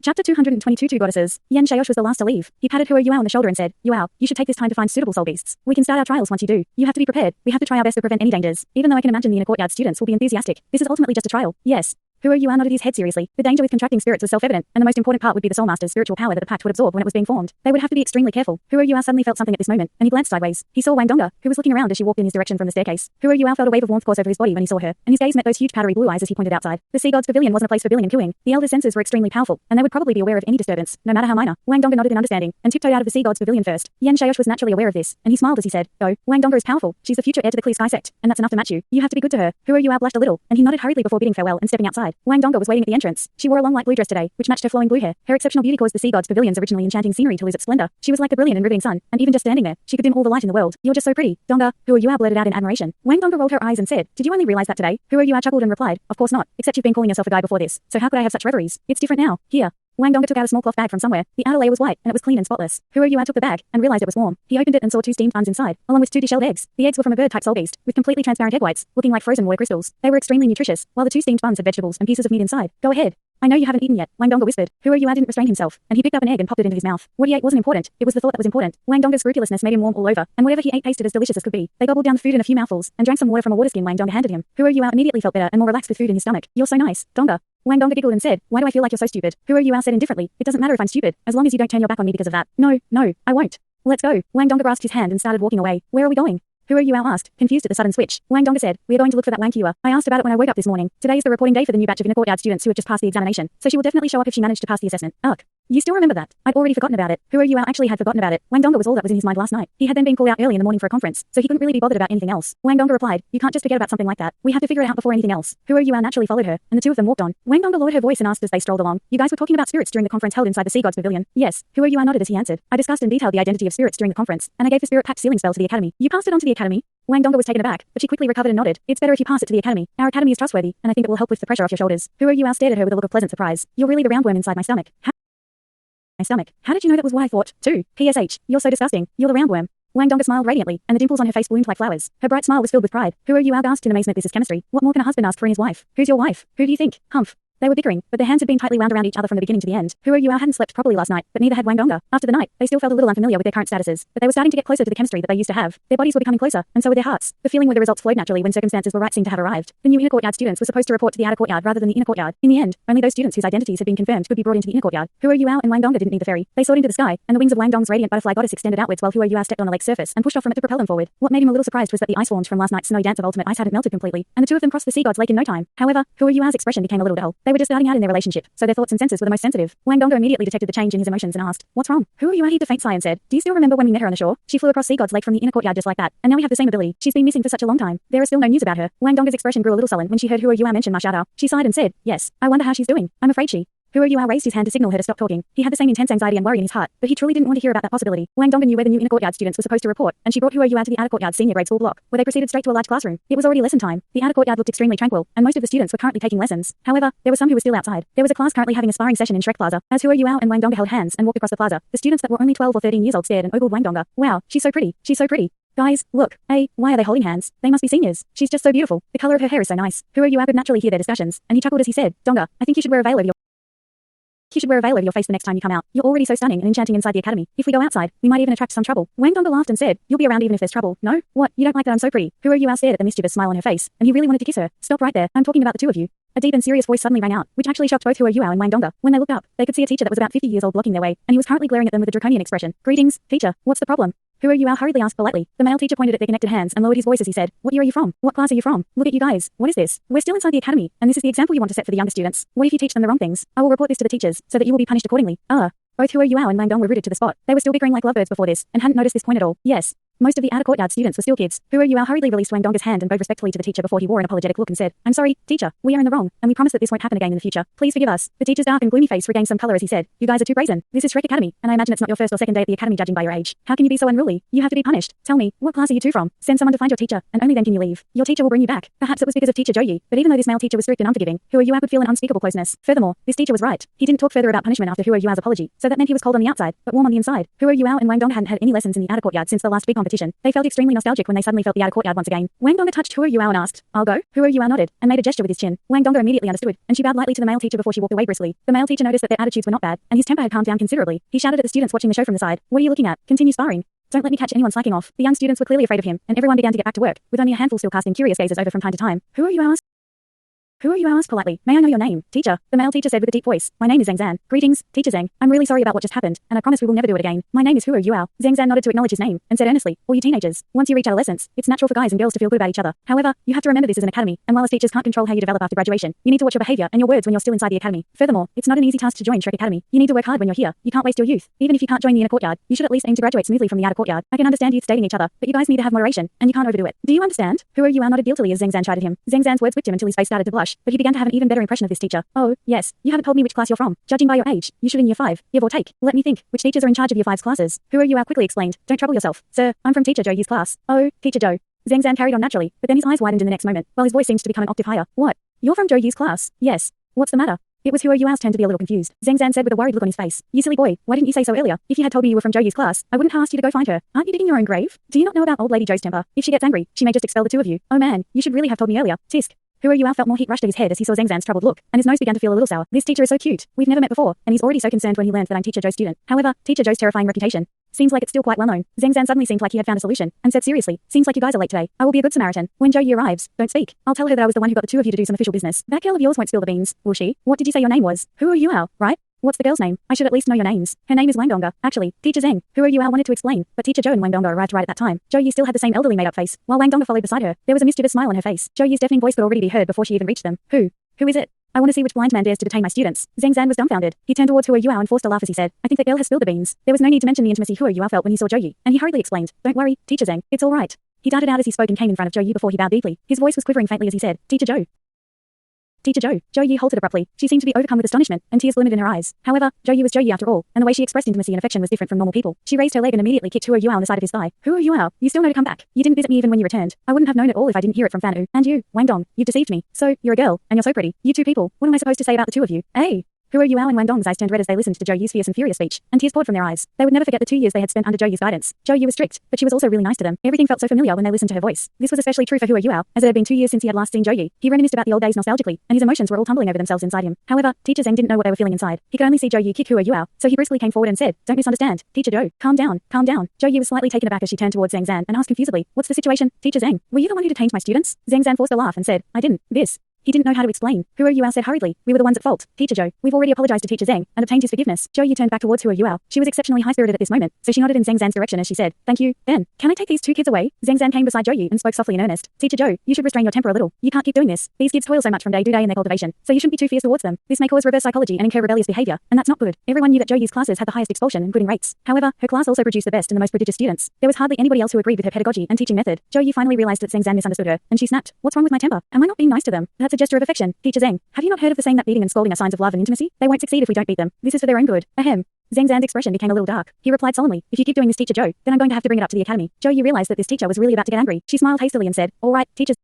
Chapter 222 Two Goddesses. Yen Shaosh was the last to leave. He patted Huo Yuao on the shoulder and said, Yuao, you should take this time to find suitable soul beasts. We can start our trials once you do. You have to be prepared. We have to try our best to prevent any dangers. Even though I can imagine the inner courtyard students will be enthusiastic, this is ultimately just a trial. Yes. Huo Yuao nodded his head seriously. The danger with contracting spirits was self-evident, and the most important part would be the Soul Master's spiritual power that the pact would absorb when it was being formed. They would have to be extremely careful. Huo Yuao suddenly felt something at this moment, and he glanced sideways. He saw Wang Donga, who was looking around as she walked in his direction from the staircase. Huo Yuao felt a wave of warmth course over his body when he saw her, and his gaze met those huge powdery blue eyes as he pointed outside. The Sea God's Pavilion wasn't a place for billing and queuing. The Elder's senses were extremely powerful, and they would probably be aware of any disturbance, no matter how minor. Wang Donga nodded in understanding, and tiptoed out of the Sea God's Pavilion first. Yen Shaosh was naturally aware of this, and he smiled as he said, Oh, Wang Donga is powerful. She's the future heir to the Clear Sky Sect, and that's enough to match you. You have to be good to her. Huo Yuao blushed a little, and he nodded hurriedly before bidding farewell and stepping outside. Wang Donga was waiting at the entrance. She wore a long light blue dress today, which matched her flowing blue hair. Her exceptional beauty caused the Sea God's Pavilion's originally enchanting scenery to lose its splendor. She was like the brilliant and riveting sun, and even just standing there, she could dim all the light in the world. You're just so pretty, Donga. Huo Yuao blurted out in admiration. Wang Donga rolled her eyes and said, Did you only realize that today? Huo Yuao chuckled and replied, Of course not, except you've been calling yourself a guy before this, so how could I have such reveries? It's different now. Here. Wang Donga took out a small cloth bag from somewhere. The outer layer was white, and it was clean and spotless. Huo Yuao took the bag, and realized it was warm. He opened it and saw 2 steamed buns inside, along with 2 deshelled eggs. The eggs were from a bird-type soul beast, with completely transparent egg whites, looking like frozen water crystals. They were extremely nutritious, while the 2 steamed buns had vegetables and pieces of meat inside. Go ahead. I know you haven't eaten yet, Wang Donga whispered. Huo Yuao didn't restrain himself, and he picked up an egg and popped it into his mouth. What he ate wasn't important, it was the thought that was important. Wang Donga's scrupulousness made him warm all over, and whatever he ate tasted as delicious as could be. They gobbled down the food in a few mouthfuls, and drank some water from a water skin Wang Donga handed him. Huo Yuao immediately felt better and more relaxed with food in his stomach. You're so nice, Donga. Wang Donga giggled and said, Why do I feel like you're so stupid? Huo Yuao said indifferently, It doesn't matter if I'm stupid, as long as you don't turn your back on me because of that. No, I won't. Let's go. Wang Donga grasped his hand and started walking away. Where are we going? Huo Yuao asked, confused at the sudden switch. Wang Donga said, We are going to look for that Wang Kua. I asked about it when I woke up this morning. Today is the reporting day for the new batch of inner courtyard students who have just passed the examination, so she will definitely show up if she managed to pass the assessment. Ugh. You still remember that? I'd already forgotten about it. Huo Yuao actually had forgotten about it. Wang Donga was all that was in his mind last night. He had then been called out early in the morning for a conference, so he couldn't really be bothered about anything else. Wang Donga replied, You can't just forget about something like that. We have to figure it out before anything else. Huo Yuao naturally followed her, and the two of them walked on. Wang Donga lowered her voice and asked as they strolled along, You guys were talking about spirits during the conference held inside the Sea God's Pavilion? Yes. Huo Yuao nodded as he answered. I discussed in detail the identity of spirits during the conference, and I gave the spirit pact sealing spell to the academy. You passed it on to the academy? Wang Donga was taken aback, but she quickly recovered and nodded. It's better if you pass it to the academy. Our academy is trustworthy, and I think it will help lift the pressure off your shoulders. Huo Yuao stared at her with a look of pleasant surprise. You're really the roundworm inside my stomach. How did you know that was what I thought, too? PSH, you're so disgusting. You're the roundworm. Wang Donga smiled radiantly, and the dimples on her face bloomed like flowers. Her bright smile was filled with pride. Huo Yuao gasped in amazement. This is chemistry. What more can a husband ask for in his wife? Who's your wife? Who do you think? Humph. They were bickering, but their hands had been tightly wound around each other from the beginning to the end. Huo Yuao hadn't slept properly last night, but neither had Wang Donga. After the night, they still felt a little unfamiliar with their current statuses, but they were starting to get closer to the chemistry that they used to have. Their bodies were becoming closer, and so were their hearts. The feeling where the results flowed naturally when circumstances were right seemed to have arrived. The new inner courtyard students were supposed to report to the outer courtyard rather than the inner courtyard. In the end, only those students whose identities had been confirmed could be brought into the inner courtyard. Huo Yuao and Wang Donga didn't need the ferry. They soared into the sky, and the wings of Wang Dong's radiant butterfly goddess extended outwards while Huo Yuao stepped on the lake's surface and pushed off from it to propel them forward. What made him a little surprised was that the ice formed from last night's snowy dance of ultimate ice hadn't melted completely, and the two of them crossed the Sea God's lake in no time. However, Huo Yuao's expression became a little dull. They were just starting out in their relationship, so their thoughts and senses were the most sensitive. Wang Donga immediately detected the change in his emotions and asked, What's wrong? Huo Yuao heaved a faint sigh and said, Do you still remember when we met her on the shore? She flew across Sea God's lake from the inner courtyard just like that, and now we have the same ability. She's been missing for such a long time. There is still no news about her. Wang Donga's expression grew a little sullen when she heard Huo Yuao mention Ma Xiaodao. She sighed and said, Yes, I wonder how she's doing. I'm afraid she. Huo Yuao raised his hand to signal her to stop talking. He had the same intense anxiety and worry in his heart, but he truly didn't want to hear about that possibility. Wang Donga knew where the new inner courtyard students were supposed to report, and she brought Huo Yuao to the outer courtyard senior grade school block, where they proceeded straight to a large classroom. It was already lesson time. The outer courtyard looked extremely tranquil, and most of the students were currently taking lessons. However, there were some who were still outside. There was a class currently having a sparring session in Shrek Plaza. As Huo Yuao and Wang Donga held hands and walked across the plaza, the students that were only 12 or 13 years old stared and ogled Wang Donga. Wow, she's so pretty. She's so pretty. Guys, look. Hey, why are they holding hands? They must be seniors. She's just so beautiful. The color of her hair is so nice. Huo Yuao could naturally hear their discussions, and he chuckled as he said, Donga, I think you should wear a veil over your face the next time you come out. You're already so stunning and enchanting inside the academy. If we go outside, we might even attract some trouble. Wang Donga laughed and said, You'll be around even if there's trouble. No? What? You don't like that I'm so pretty? Huo Yuao stared at the mischievous smile on her face, and he really wanted to kiss her. Stop right there. I'm talking about the two of you. A deep and serious voice suddenly rang out, which actually shocked both Huo Yuao and Wang Donga. When they looked up, they could see a teacher that was about 50 years old blocking their way, and he was currently glaring at them with a draconian expression. Greetings, teacher. What's the problem? Huo Yuao hurriedly asked politely. The male teacher pointed at their connected hands and lowered his voice as he said, What year are you from? What class are you from? Look at you guys. What is this? We're still inside the academy, and this is the example you want to set for the younger students. What if you teach them the wrong things? I will report this to the teachers, so that you will be punished accordingly. Both Huo Yuao and Wang Dong were rooted to the spot. They were still bickering like lovebirds before this, and hadn't noticed this point at all. Yes. Most of the outer courtyard students were still kids. Huo Yuao hurriedly released Wang Donga's hand and bowed respectfully to the teacher before he wore an apologetic look and said, I'm sorry, teacher. We are in the wrong, and we promise that this won't happen again in the future. Please forgive us. The teacher's dark and gloomy face regained some color as he said, You guys are too brazen. This is Shrek Academy, and I imagine it's not your first or second day at the academy judging by your age. How can you be so unruly? You have to be punished. Tell me, what class are you two from? Send someone to find your teacher, and only then can you leave. Your teacher will bring you back. Perhaps it was because of teacher Joyi, but even though this male teacher was strict and unforgiving, Huo Yuao could feel an unspeakable closeness. Furthermore, this teacher was right. He didn't talk further about punishment after Huo Yuao's apology, so that meant he was cold on the outside, but warm on the inside. Huo Yuao and Wang Dong hadn't had any lessons in the outer courtyard since the last big competition. competition. They felt extremely nostalgic when they suddenly felt the outer courtyard once again. Wang Dong'er touched Huo Yuao and asked, I'll go? Huo Yuao nodded, and made a gesture with his chin. Wang Dong'er immediately understood, and she bowed lightly to the male teacher before she walked away briskly. The male teacher noticed that their attitudes were not bad, and his temper had calmed down considerably. He shouted at the students watching the show from the side, what are you looking at? Continue sparring. Don't let me catch anyone slacking off. The young students were clearly afraid of him, and everyone began to get back to work, with only a handful still casting curious gazes over from time to time. Who are you asked? Who are you asked politely? May I know your name, teacher? The male teacher said with a deep voice. My name is Zhang Zan. Greetings, teacher Zhang. I'm really sorry about what just happened, and I promise we will never do it again. My name is Huo Yuao. Zhang Zan nodded to acknowledge his name, and said earnestly, all you teenagers, once you reach adolescence, it's natural for guys and girls to feel good about each other. However, you have to remember this is an academy, and while as teachers can't control how you develop after graduation, you need to watch your behavior and your words when you're still inside the academy. Furthermore, it's not an easy task to join Shrek Academy. You need to work hard when you're here. You can't waste your youth. Even if you can't join the inner courtyard, you should at least aim to graduate smoothly from the outer courtyard. I can understand youths dating each other, but you guys need to have moderation, and you can't overdo it. Do you understand? Huo Yuao nodded guiltily as Zhang Zan chided him. Zhang Zan's words whipped him until his face started to blush, but he began to have an even better impression of this teacher. Oh, yes. You haven't told me which class you're from. Judging by your age, you should in year 5, give or take. Let me think. Which teachers are in charge of year 5's classes? Huo Yuao quickly explained. Don't trouble yourself. Sir, I'm from teacher Zhou class. Oh, teacher Zhou. Zhang Zan carried on naturally, but then his eyes widened in the next moment, while his voice seemed to become an octave higher. What? You're from Zhou class? Yes. What's the matter? It was Huo Yuao's turn to be a little confused. Zhang Zan said with a worried look on his face. You silly boy, why didn't you say so earlier? If you had told me you were from Zhou's class, I wouldn't have asked you to go find her. Aren't you digging your own grave? Do you not know about old lady Zhou's temper? If she gets angry, she may just expel the two of you. Oh man, you should really have told me earlier. Tisk. Huo Yuao felt more heat rush to his head as he saw Zhang Zan's troubled look, and his nose began to feel a little sour. This teacher is so cute. We've never met before, and he's already so concerned when he learned that I'm teacher Zhou's student. However, teacher Zhou's terrifying reputation seems like it's still quite well known. Zhang Zan suddenly seemed like he had found a solution, and said seriously, seems like you guys are late today. I will be a good Samaritan. When Zhou Yi arrives, don't speak. I'll tell her that I was the one who got the two of you to do some official business. That girl of yours won't spill the beans, will she? What did you say your name was? Huo Yuao, right? What's the girl's name? I should at least know your names. Her name is Wang Dong'er. Actually, teacher Zhang. Huo Yuao wanted to explain, but teacher Zhou and Wang Dong'er arrived right at that time. Zhou Yi still had the same elderly made-up face, while Wang Dong'er followed beside her. There was a mischievous smile on her face. Zhou Yi's deafening voice could already be heard before she even reached them. Who is it? I want to see which blind man dares to detain my students. Zhang Zan was dumbfounded. He turned towards Huo Yuao and forced a laugh as he said, I think that girl has spilled the beans. There was no need to mention the intimacy Huo Yuao felt when he saw Zhou Yi, and he hurriedly explained, don't worry, teacher Zhang, it's all right. He darted out as he spoke and came in front of Zhou Yi before he bowed deeply. His voice was quivering faintly as he said, Teacher Zhou. Teacher Zhou. Zhou Yi halted abruptly. She seemed to be overcome with astonishment, and tears glimmered in her eyes. However, Zhou Yi was Zhou Yi after all, and the way she expressed intimacy and affection was different from normal people. She raised her leg and immediately kicked Huo Yuao on the side of his thigh. Huo Yuao, you still know to come back. You didn't visit me even when you returned. I wouldn't have known it all if I didn't hear it from Fan U. And you, Wang Dong, you've deceived me. So, you're a girl, and you're so pretty. You two people, what am I supposed to say about the two of you? Hey! Huo Yuao and Wang Dong's eyes turned red as they listened to Zhou Yi's fierce and furious speech, and tears poured from their eyes. They would never forget the 2 years they had spent under Zhou Yi's guidance. Zhou Yi was strict, but she was also really nice to them. Everything felt so familiar when they listened to her voice. This was especially true for Huo Yuao, as it had been 2 years since he had last seen Zhou Yi. He reminisced about the old days nostalgically, and his emotions were all tumbling over themselves inside him. However, teacher Zhang didn't know what they were feeling inside. He could only see Zhou Yi kick Huo Yuao, so he briskly came forward and said, Don't misunderstand. Teacher Zhou, calm down, calm down. Zhou Yi was slightly taken aback as she turned towards Zhang Zan and asked confusedly, What's the situation? Teacher Zhang, were you the one who detained my students? Zhang Zan forced a laugh and said, I didn't. He didn't know how to explain. Huo Yuao said hurriedly, We were the ones at fault. Teacher Zhou, we've already apologized to Teacher Zhang and obtained his forgiveness. Zhou Yi turned back towards Huo Yuao. She was exceptionally high-spirited at this moment, so she nodded in Zhang Zan's direction as she said, Thank you. Then, can I take these two kids away? Zhang Zan came beside Zhou Yi and spoke softly in earnest. Teacher Zhou, you should restrain your temper a little. You can't keep doing this. These kids toil so much from day to day in their cultivation, so you shouldn't be too fierce towards them. This may cause reverse psychology and incur rebellious behavior, and that's not good. Everyone knew that Zhou Yi's classes had the highest expulsion and quitting rates. However, her class also produced the best and the most prodigious students. There was hardly anybody else who agreed with her pedagogy and teaching method. Zhou Yi finally realized that Zhang Zan misunderstood her, and she snapped, What's wrong with my temper? Am I not being nice to them? That's a gesture of affection. Teacher Zhang, have you not heard of the saying that beating and scolding are signs of love and intimacy? They won't succeed if we don't beat them. This is for their own good. Ahem. Zhang Zan's expression became a little dark. He replied solemnly, If you keep doing this, Teacher Zhou, then I'm going to have to bring it up to the academy. Zhou Yi realized that this teacher was really about to get angry. She smiled hastily and said, All right, Teacher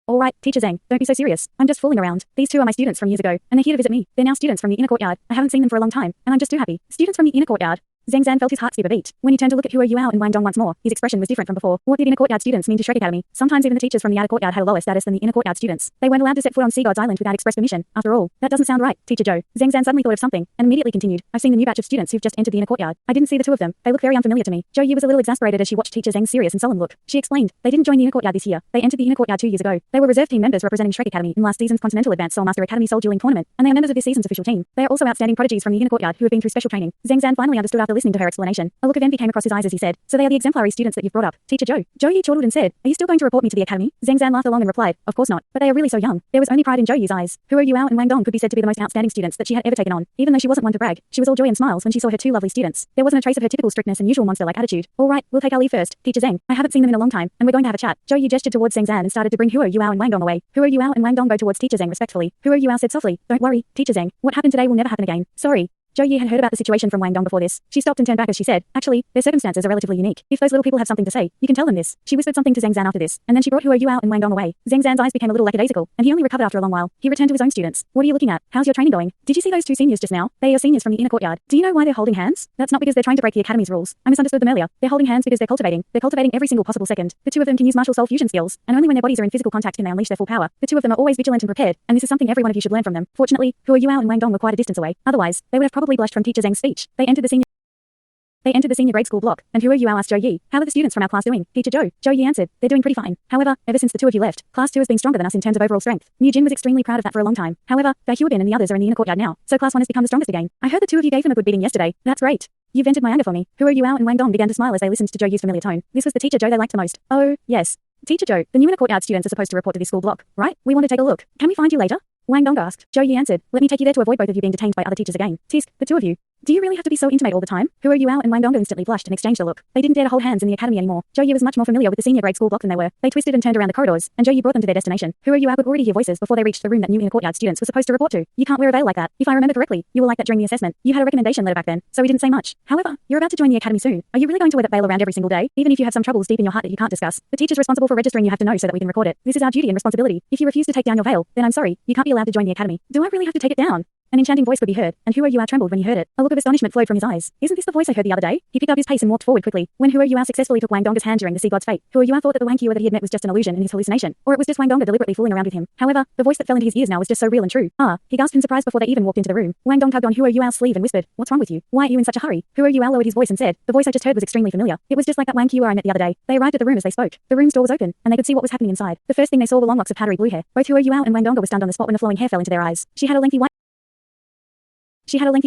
Zhang, don't be so serious. I'm just fooling around. These two are my students from years ago, and they're here to visit me. They're now students from the inner courtyard. I haven't seen them for a long time, and I'm just too happy. Students from the inner courtyard. Zhang Zan felt his heart skip a beat. When he turned to look at Huo Yuao and Wang Dong once more, his expression was different from before. What did inner courtyard students mean to Shrek Academy? Sometimes even the teachers from the outer courtyard had a lower status than the inner courtyard students. They weren't allowed to set foot on Sea God's Island without express permission. After all, that doesn't sound right, Teacher Zhou. Zhang Zan suddenly thought of something, and immediately continued, I've seen the new batch of students who've just entered the inner courtyard. I didn't see the two of them. They look very unfamiliar to me. Zhou Yi was a little exasperated as she watched Teacher Zhang's serious and sullen look. She explained, They didn't join the inner courtyard this year. They entered the inner courtyard 2 years ago. They were reserve team members representing Shrek Academy in last season's Continental Advanced Soul Master Academy Soul Dueling Tournament, and they are members of this season's official team. They are also outstanding prodigies from the inner courtyard who have been through special training. Zhang Zan finally understood after listening to her explanation. A look of envy came across his eyes as he said, So they are the exemplary students that you've brought up. Teacher Zhou. Zhou Yi chortled and said, Are you still going to report me to the academy? Zhang Zan laughed along and replied, Of course not. But they are really so young. There was only pride in Zhou Yi's eyes. Huo Yuao and Wang Dong could be said to be the most outstanding students that she had ever taken on. Even though she wasn't one to brag, she was all joy and smiles when she saw her two lovely students. There wasn't a trace of her typical strictness and usual monster-like attitude. All right, we'll take our leave first. Teacher Zhang, I haven't seen them in a long time, and we're going to have a chat. Zhou Yi gestured towards Zhang Zan and started to bring Huo Yuao and Wang Dong away. Huo Yuao and Wang Dong bowed towards Teacher Zhang respectfully. Huo Yuao said softly, Don't worry, Teacher Zhang. What happened today will never happen again. Sorry. Zhou Yi had heard about the situation from Wang Dong before this. She stopped and turned back as she said, actually, their circumstances are relatively unique. If those little people have something to say, you can tell them this. She whispered something to Zhang Zan after this, and then she brought Huo Yuao and Wang Dong away. Zhang Zan's eyes became a little lackadaisical, and he only recovered after a long while. He returned to his own students. What are you looking at? How's your training going? Did you see those two seniors just now? They are seniors from the inner courtyard. Do you know why they're holding hands? That's not because they're trying to break the academy's rules. I misunderstood them earlier. They're holding hands because they're cultivating. They're cultivating every single possible second. The two of them can use martial soul fusion skills, and only when their bodies are in physical contact can they unleash their full power. The two of them are always vigilant and prepared, and this is something every one of you should learn from them. Fortunately, Huo Yuao and Wang Dong were quite a distance away. Otherwise, they would have probably blushed from teacher Zhang's speech. They entered the senior grade school block, and Huo Yuao asked Zhou Yi, how are the students from our class doing? Teacher Zhou. Zhou Yi answered, they're doing pretty fine. However, ever since the two of you left, class 2 has been stronger than us in terms of overall strength. Mu Jin was extremely proud of that for a long time. However, Bai Huobin and the others are in the inner courtyard now, so class 1 has become the strongest again. I heard the two of you gave him a good beating yesterday. That's great. You vented my anger for me. Huo Yuao and Wang Dong began to smile as they listened to Zhou Yi's familiar tone. This was the teacher Zhou they liked the most. Oh, yes. Teacher Zhou, the new inner courtyard students are supposed to report to this school block, right? We want to take a look. Can we find you later? Wang Dong asked. Zhou Yi answered, let me take you there to avoid both of you being detained by other teachers again. Tisk, the two of you. Do you really have to be so intimate all the time? Huo Yuao and Wang Dong instantly blushed and exchanged a look. They didn't dare to hold hands in the academy anymore. Zhou Yi was much more familiar with the senior grade school block than they were. They twisted and turned around the corridors, and Zhou Yi brought them to their destination. Huo Yuao could already hear voices before they reached the room that new inner courtyard students were supposed to report to. You can't wear a veil like that. If I remember correctly, you were like that during the assessment. You had a recommendation letter back then, so we didn't say much. However, you're about to join the academy soon. Are you really going to wear that veil around every single day, even if you have some troubles deep in your heart that you can't discuss? The teachers responsible for registering you have to know so that we can record it. This is our duty and responsibility. If you refuse to take down your veil, then I'm sorry, you can't be allowed to join the academy. Do I really have to take it down? An enchanting voice could be heard, and Huo Yuao trembled when he heard it. A look of astonishment flowed from his eyes. Isn't this the voice I heard the other day? He picked up his pace and walked forward quickly. When Huo Yuao successfully took Wang Dong's hand during the Sea God's fate, Huo Yuao thought that the Wang Yuao that he had met was just an illusion in his hallucination, or it was just Wang Dong deliberately fooling around with him. However, the voice that fell into his ears now was just so real and true. Ah, he gasped in surprise before they even walked into the room. Wang Dong tugged on Huo Yuao's sleeve and whispered, what's wrong with you? Why are you in such a hurry? Huo Yuao lowered his voice and said, the voice I just heard was extremely familiar. It was just like that Wang Yuao I met the other day. They arrived at the room as they spoke. The room's door was open, and they could see what was happening inside. The first thing they saw were long locks of powdery blue hair. Both Huo Yuao and Wang Dong were stunned on the spot when the flowing hair fell into their eyes. She had a lengthy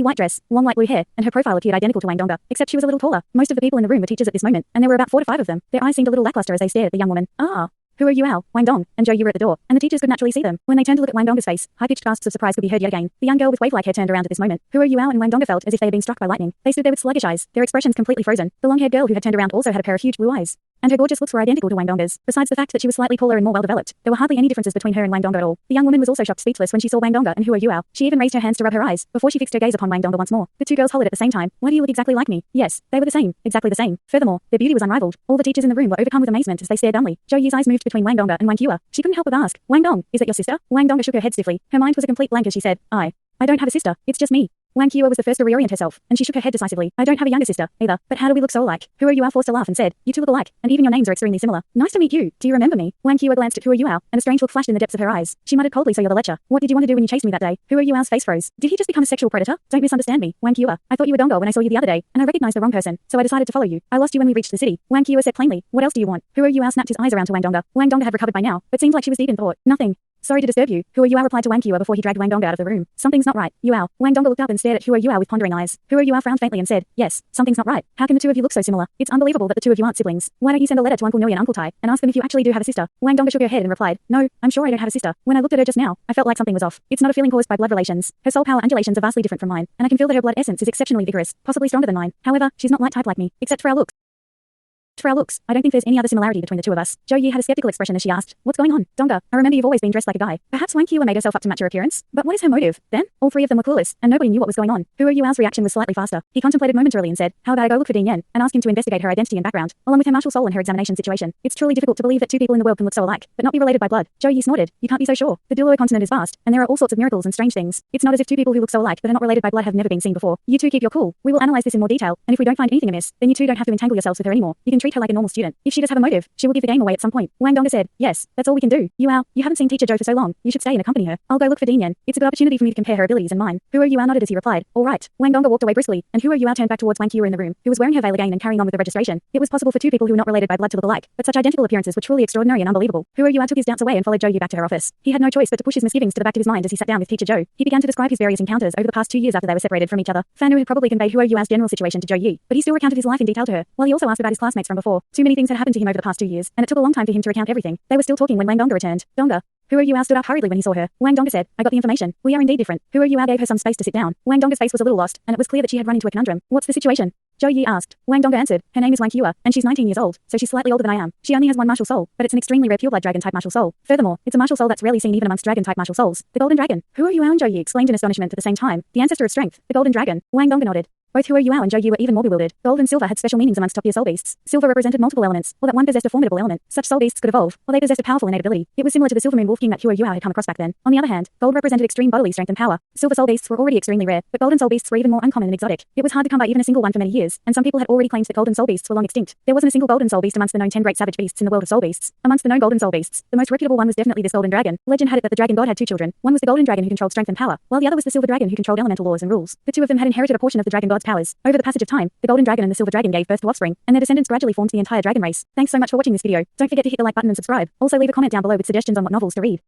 white dress, long light blue hair, and her profile appeared identical to Wang Dong, except she was a little taller. Most of the people in the room were teachers at this moment, and there were about 4 to 5 of them. Their eyes seemed a little lackluster as they stared at the young woman. Ah. Huo Yuao, Wang Dong, and Zhou Yi were at the door, and the teachers could naturally see them. When they turned to look at Wang Dong's face, high-pitched gasps of surprise could be heard yet again. The young girl with wave-like hair turned around at this moment. Huo Yuao and Wang Dong felt as if they had been struck by lightning. They stood there with sluggish eyes, their expressions completely frozen. The long-haired girl who had turned around also had a pair of huge blue eyes, and her gorgeous looks were identical to Wang Dong's. Besides the fact that she was slightly taller and more well-developed, there were hardly any differences between her and Wang Dong at all. The young woman was also shocked speechless when she saw Wang Dong and Huo Yuao. She even raised her hands to rub her eyes, before she fixed her gaze upon Wang Dong once more. The two girls hollered at the same time, why do you look exactly like me? Yes, they were the same, exactly the same. Furthermore, their beauty was unrivaled. All the teachers in the room were overcome with amazement as they stared dumbly. Zhou Yi's eyes moved between Wang Dong and Wang Yuao. She couldn't help but ask, Wang Dong, is that your sister? Wang Dong shook her head stiffly. Her mind was a complete blank as she said, I don't have a sister, it's just me. Wang Yuao was the first to reorient herself, and she shook her head decisively. I don't have a younger sister, either, but how do we look so alike? Huo Yuao forced a laugh and said, you two look alike, and even your names are extremely similar. Nice to meet you. Do you remember me? Wang Yuao glanced at Huo Yuao, and a strange look flashed in the depths of her eyes. She muttered coldly, so you're the lecher. What did you want to do when you chased me that day? Huo Yuao's face froze. Did he just become a sexual predator? Don't misunderstand me, Wang Yuao. I thought you were Dongo when I saw you the other day, and I recognized the wrong person, so I decided to follow you. I lost you when we reached the city. Wang Yuao said plainly, what else do you want? Huo Yuao snapped his eyes around to Wang Donga. Wang Donga had recovered by now, but seemed like she was deep in thought. Nothing. Sorry to disturb you, Huo Yuao replied to Wang Yuao before he dragged Wang Dong out of the room. Something's not right, Yuao. Wang Dong looked up and stared at Huo Yuao with pondering eyes. Huo Yuao frowned faintly and said, yes, something's not right. How can the two of you look so similar? It's unbelievable that the two of you aren't siblings. Why don't you send a letter to Uncle Noi and Uncle Tai, and ask them if you actually do have a sister? Wang Dong shook her head and replied, no, I'm sure I don't have a sister. When I looked at her just now, I felt like something was off. It's not a feeling caused by blood relations. Her soul power undulations are vastly different from mine, and I can feel that her blood essence is exceptionally vigorous, possibly stronger than mine. However, she's not light type like me, except for our looks. I don't think there's any other similarity between the two of us. Zhou Yi had a skeptical expression as she asked, what's going on? Donga, I remember you've always been dressed like a guy. Perhaps Wang Yuao made herself up to match her appearance? But what is her motive? Then, all 3 of them were clueless, and nobody knew what was going on. Huo Yuao's reaction was slightly faster. He contemplated momentarily and said, how about I go look for Ding Yan, and ask him to investigate her identity and background, along with her martial soul and her examination situation. It's truly difficult to believe that 2 people in the world can look so alike, but not be related by blood. Zhou Yi snorted, you can't be so sure. The Douluo continent is vast, and there are all sorts of miracles and strange things. It's not as if 2 people who look so alike but are not related by blood have never been seen before. You two keep your cool. We will analyze this in more detail, and if we don't find anything amiss, then you two don't have to entangle yourselves with her anymore. You can treat her like a normal student. If she does have a motive, she will give the game away at some point. Wang Donga said, yes, that's all we can do. Yuao, you haven't seen teacher Zhou for so long. You should stay and accompany her. I'll go look for Ding Yan. It's a good opportunity for me to compare her abilities and mine. Huo Yuao nodded as he replied, all right. Wang Donga walked away briskly, and Huo Yuao turned back towards Wang Yuao in the room, who was wearing her veil again and carrying on with the registration. It was possible for 2 people who were not related by blood to look alike, but such identical appearances were truly extraordinary and unbelievable. Huo Yuao took his doubts away and followed Zhou Yi back to her office. He had no choice but to push his misgivings to the back of his mind as he sat down with teacher Zhou. He began to describe his various encounters over the past 2 years after they were separated from each other. Fan Nu had probably conveyed Huo Yuao's general situation to Zhou Yi, but he still recounted his life in detail to her, while he also asked about his classmates from before. Too many things had happened to him over the past 2 years, and it took a long time for him to recount everything. They were still talking when Wang Donga returned. Donga. Huo Yuao stood up hurriedly when he saw her. Wang Donga said, I got the information. We are indeed different. Huo Yuao gave her some space to sit down. Wang Donga's face was a little lost, and it was clear that she had run into a conundrum. What's the situation? Zhou Yi asked. Wang Dongge answered. Her name is Wang Hua, and she's 19 years old, so she's slightly older than I am. She only has one martial soul, but it's an extremely rare pureblood dragon-type martial soul. Furthermore, it's a martial soul that's rarely seen even amongst dragon-type martial souls. The Golden Dragon. Hua Yuao and Zhou Yi exclaimed in astonishment at the same time. The ancestor of strength, the Golden Dragon. Wang Dongge nodded. Both Hua Yuao and Zhou Yi were even more bewildered. Gold and silver had special meanings amongst top-tier soul beasts. Silver represented multiple elements, or that one possessed a formidable element. Such soul beasts could evolve, or they possessed a powerful innate ability. It was similar to the Silver Moon Wolf King that Hua Yuao had come across back then. On the other hand, gold represented extreme bodily strength and power. Silver soul beasts were already extremely rare, but golden soul beasts were even more uncommon and exotic. It was hard to come by even a single one for many years, and some people had already claimed that golden soul beasts were long extinct. There wasn't a single golden soul beast amongst the known 10 great savage beasts in the world of soul beasts. Amongst the known golden soul beasts, the most reputable one was definitely this golden dragon. Legend had it that the dragon god had two children. One was the golden dragon who controlled strength and power, while the other was the silver dragon who controlled elemental laws and rules. The two of them had inherited a portion of the dragon god's powers. Over the passage of time, the golden dragon and the silver dragon gave birth to offspring, and their descendants gradually formed the entire dragon race. Thanks so much for watching this video. Don't forget to hit the like button and subscribe. Also leave a comment down below with suggestions on what novels to read.